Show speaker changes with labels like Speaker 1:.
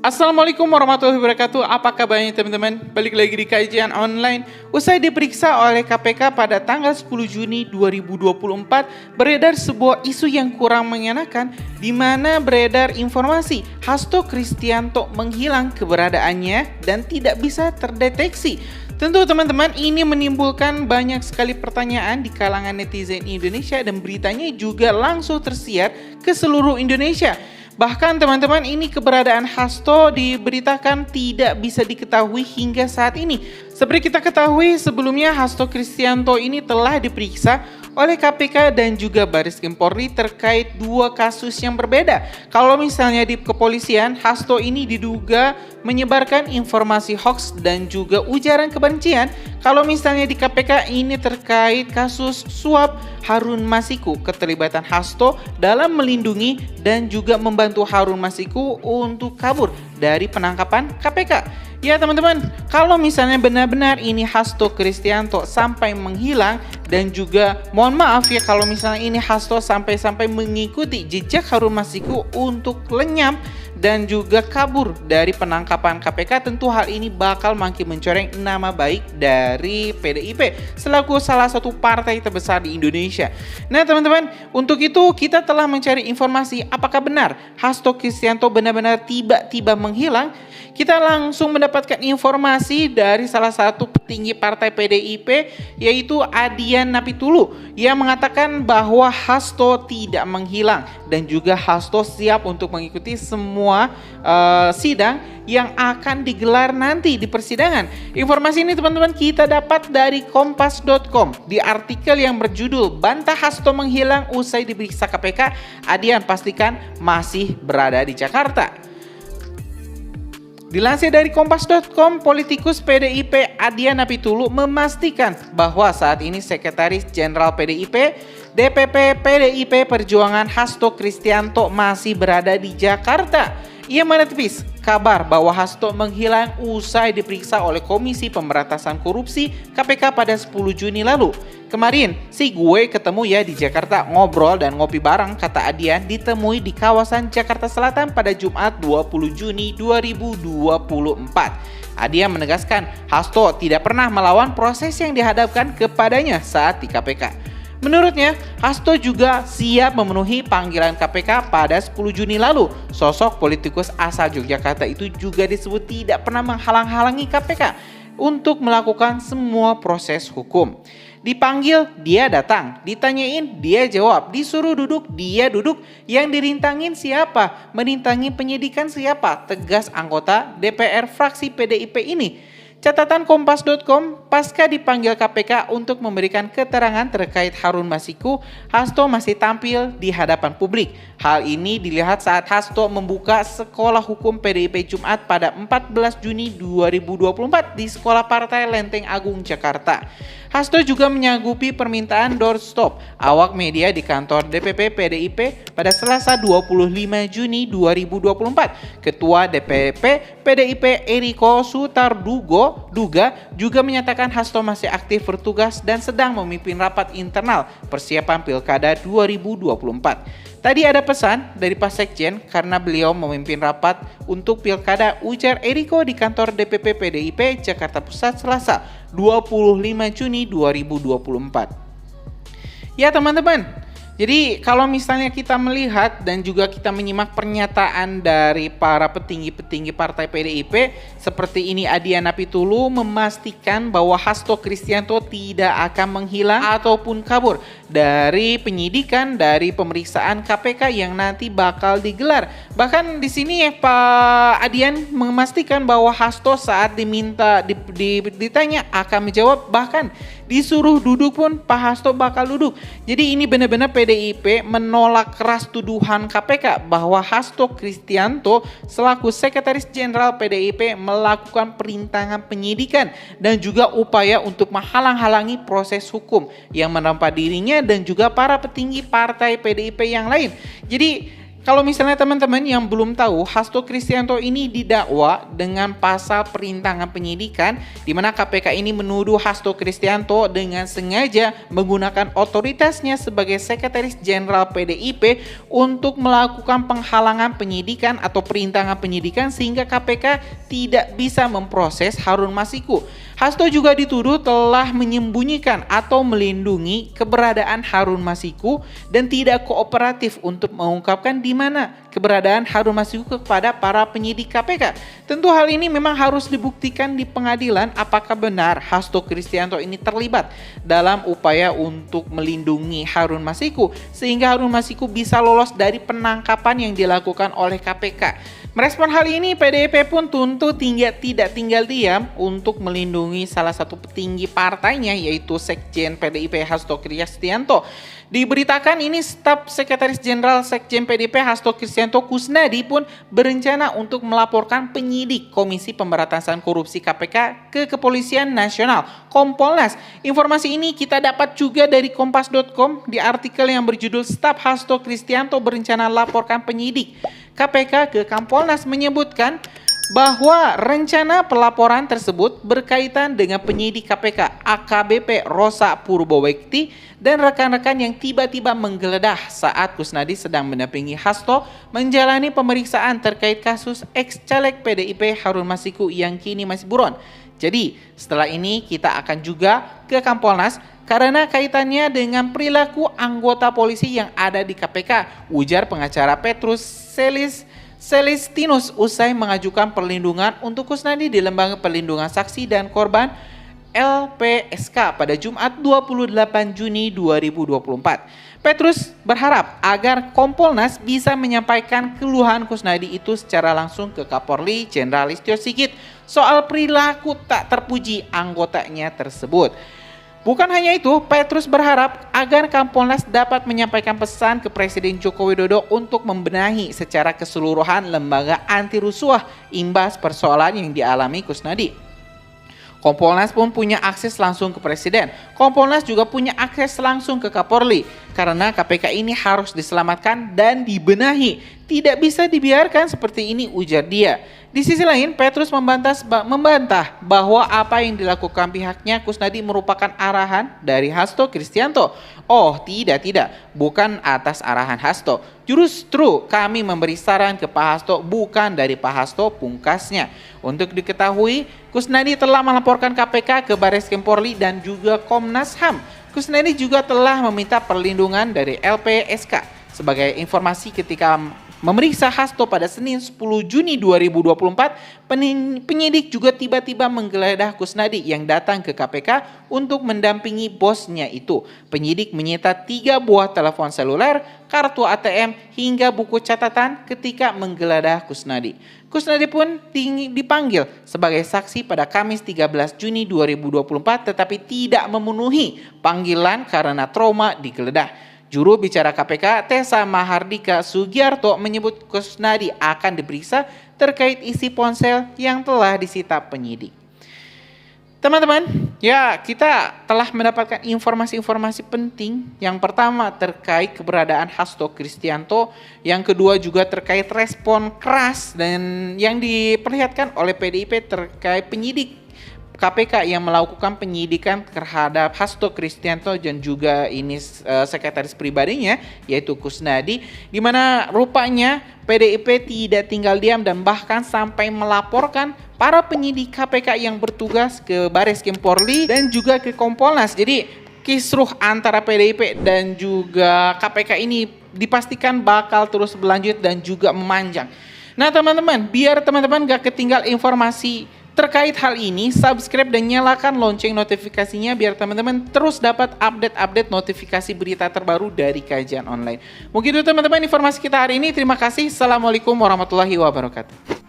Speaker 1: Assalamualaikum warahmatullahi wabarakatuh. Apa kabarnya teman-teman? Balik lagi di kajian online. Usai diperiksa oleh KPK pada tanggal 10 Juni 2024, beredar sebuah isu yang kurang mengenakan di mana beredar informasi Hasto Kristianto menghilang keberadaannya dan tidak bisa terdeteksi. Tentu teman-teman ini menimbulkan banyak sekali pertanyaan di kalangan netizen Indonesia dan beritanya juga langsung tersiar ke seluruh Indonesia. Bahkan teman-teman ini keberadaan Hasto diberitakan tidak bisa diketahui hingga saat ini. Seperti kita ketahui sebelumnya Hasto Kristianto ini telah diperiksa oleh KPK dan juga Bareskrim Polri terkait dua kasus yang berbeda. Kalau misalnya di kepolisian, Hasto ini diduga menyebarkan informasi hoax dan juga ujaran kebencian. Kalau misalnya di KPK ini terkait kasus suap Harun Masiku, keterlibatan Hasto dalam melindungi dan juga membantu Harun Masiku untuk kabur dari penangkapan KPK. Ya teman-teman, kalau misalnya benar-benar ini Hasto Kristianto sampai menghilang dan juga mohon maaf ya kalau misalnya ini Hasto sampai mengikuti jejak Harun Masiku untuk lenyap dan juga kabur dari penangkapan KPK, tentu hal ini bakal makin mencoreng nama baik dari PDIP selaku salah satu partai terbesar di Indonesia. Nah teman-teman, untuk itu kita telah mencari informasi apakah benar Hasto Kristianto benar-benar tiba-tiba menghilang. Kita langsung mendapatkan informasi dari salah satu petinggi partai PDIP yaitu Adian Napitulu yang mengatakan bahwa Hasto tidak menghilang dan juga Hasto siap untuk mengikuti semua sidang yang akan digelar nanti di persidangan. Informasi ini teman-teman kita dapat dari kompas.com di artikel yang berjudul "Bantah Hasto menghilang usai diperiksa KPK, Adian pastikan masih berada di Jakarta". Dilansir dari kompas.com, politikus PDIP Adian Napitulu memastikan bahwa saat ini Sekretaris Jenderal PDIP DPP PDIP Perjuangan Hasto Kristianto masih berada di Jakarta. Ia menepis kabar bahwa Hasto menghilang usai diperiksa oleh Komisi Pemberantasan Korupsi KPK pada 10 Juni lalu. Kemarin sih gue ketemu ya di Jakarta, ngobrol dan ngopi bareng, kata Adian, ditemui di kawasan Jakarta Selatan pada Jumat 20 Juni 2024. Adian menegaskan Hasto tidak pernah melawan proses yang dihadapkan kepadanya saat di KPK. Menurutnya, Hasto juga siap memenuhi panggilan KPK pada 10 Juni lalu. Sosok politikus asal Yogyakarta itu juga disebut tidak pernah menghalang-halangi KPK untuk melakukan semua proses hukum. Dipanggil, dia datang. Ditanyain, dia jawab. Disuruh duduk, dia duduk. Yang dirintangin siapa? Merintangi penyidikan siapa? Tegas anggota DPR fraksi PDIP ini. Catatan kompas.com, pasca dipanggil KPK untuk memberikan keterangan terkait Harun Masiku, Hasto masih tampil di hadapan publik. Hal ini dilihat saat Hasto membuka sekolah hukum PDIP Jumat pada 14 Juni 2024 di Sekolah Partai Lenteng Agung, Jakarta. Hasto juga menyanggupi permintaan doorstop awak media di kantor DPP PDIP pada Selasa 25 Juni 2024. Ketua DPP PDIP Eriko Sutarduga juga menyatakan Hasto masih aktif bertugas dan sedang memimpin rapat internal persiapan Pilkada 2024. Tadi ada pesan dari Pak Sekjen karena beliau memimpin rapat untuk Pilkada, ujar Eriko di kantor DPP PDIP Jakarta Pusat Selasa 25 Juni 2024. Ya teman-teman, jadi kalau misalnya kita melihat dan juga kita menyimak pernyataan dari para petinggi-petinggi partai PDIP seperti ini, Adian Napitulu memastikan bahwa Hasto Kristianto tidak akan menghilang ataupun kabur dari penyidikan, dari pemeriksaan KPK yang nanti bakal digelar. Bahkan di sini Pak Adian memastikan bahwa Hasto saat ditanya akan menjawab, bahkan disuruh duduk pun Pak Hasto bakal duduk. Jadi ini benar-benar PDIP menolak keras tuduhan KPK bahwa Hasto Kristianto selaku Sekretaris Jenderal PDIP melakukan perintangan penyidikan dan juga upaya untuk menghalang-halangi proses hukum yang menempa dirinya dan juga para petinggi partai PDIP yang lain. Jadi Kalau misalnya teman-teman yang belum tahu, Hasto Kristianto ini didakwa dengan pasal perintangan penyidikan, di mana KPK ini menuduh Hasto Kristianto dengan sengaja menggunakan otoritasnya sebagai Sekretaris Jenderal PDIP untuk melakukan penghalangan penyidikan atau perintangan penyidikan sehingga KPK tidak bisa memproses Harun Masiku. Hasto juga dituduh telah menyembunyikan atau melindungi keberadaan Harun Masiku dan tidak kooperatif untuk mengungkapkan di mana keberadaan Harun Masiku kepada para penyidik KPK. Tentu hal ini memang harus dibuktikan di pengadilan apakah benar Hasto Kristianto ini terlibat dalam upaya untuk melindungi Harun Masiku sehingga Harun Masiku bisa lolos dari penangkapan yang dilakukan oleh KPK. Merespon hal ini, PDIP pun tentu tidak tinggal diam untuk melindungi salah satu petinggi partainya yaitu Sekjen PDIP Hasto Kristianto. Diberitakan ini staf Sekretaris Jenderal Sekjen PDIP Hasto Kristianto Kusnadi pun berencana untuk melaporkan penyidik Komisi Pemberantasan Korupsi KPK ke Kepolisian Nasional Kompolnas. Informasi ini kita dapat juga dari kompas.com di artikel yang berjudul Staf Hasto Kristianto berencana laporkan penyidik KPK ke Kompolnas menyebutkan bahwa rencana pelaporan tersebut berkaitan dengan penyidik KPK AKBP Rosa Purwowekti dan rekan-rekan yang tiba-tiba menggeledah saat Kusnadi sedang mendampingi Hasto menjalani pemeriksaan terkait kasus ex-caleg PDIP Harun Masiku yang kini masih buron. Jadi setelah ini kita akan juga ke Kompolnas karena kaitannya dengan perilaku anggota polisi yang ada di KPK, ujar pengacara Petrus Celestinus usai mengajukan perlindungan untuk Kusnadi di Lembaga Perlindungan Saksi dan Korban LPSK pada Jumat 28 Juni 2024. Petrus berharap agar Kompolnas bisa menyampaikan keluhan Kusnadi itu secara langsung ke Kapolri Jenderal Listio Sigit soal perilaku tak terpuji anggotanya tersebut. Bukan hanya itu, Petrus berharap agar Kompolnas dapat menyampaikan pesan ke Presiden Joko Widodo untuk membenahi secara keseluruhan lembaga anti rusuh imbas persoalan yang dialami Kusnadi. Kompolnas pun punya akses langsung ke Presiden. Kompolnas juga punya akses langsung ke Kapolri. Karena KPK ini harus diselamatkan dan dibenahi. Tidak bisa dibiarkan seperti ini, ujar dia. Di sisi lain, Petrus membantah bahwa apa yang dilakukan pihaknya Kusnadi merupakan arahan dari Hasto Kristianto. Oh, tidak, bukan atas arahan Hasto. Justru kami memberi saran ke Pak Hasto, bukan dari Pak Hasto, pungkasnya. Untuk diketahui, Kusnadi telah melaporkan KPK ke Barreskrim Polri dan juga Komnas HAM. Kusnadi juga telah meminta perlindungan dari LPSK. Sebagai informasi, ketika memeriksa Hasto pada Senin 10 Juni 2024, penyidik juga tiba-tiba menggeledah Kusnadi yang datang ke KPK untuk mendampingi bosnya itu. Penyidik menyita 3 buah telepon seluler, kartu ATM, hingga buku catatan ketika menggeledah Kusnadi. Kusnadi pun dipanggil sebagai saksi pada Kamis 13 Juni 2024 tetapi tidak memenuhi panggilan karena trauma digeledah. Juru bicara KPK Tessa Mahardika Sugiarto menyebut Kusnadi akan diperiksa terkait isi ponsel yang telah disita penyidik. Teman-teman, ya kita telah mendapatkan informasi-informasi penting. Yang pertama terkait keberadaan Hasto Kristianto, yang kedua juga terkait respon keras dan yang diperlihatkan oleh PDIP terkait penyidik KPK yang melakukan penyidikan terhadap Hasto Kristianto dan juga ini sekretaris pribadinya yaitu Kusnadi, di mana rupanya PDIP tidak tinggal diam dan bahkan sampai melaporkan para penyidik KPK yang bertugas ke Barreskrim Polri dan juga ke Kompolnas. Jadi kisruh antara PDIP dan juga KPK ini dipastikan bakal terus berlanjut dan juga memanjang. Nah teman-teman, biar teman-teman gak ketinggal informasi terkait hal ini, subscribe dan nyalakan lonceng notifikasinya biar teman-teman terus dapat update-update notifikasi berita terbaru dari Kajian Online. Mungkin itu teman-teman informasi kita hari ini. Terima kasih. Assalamualaikum warahmatullahi wabarakatuh.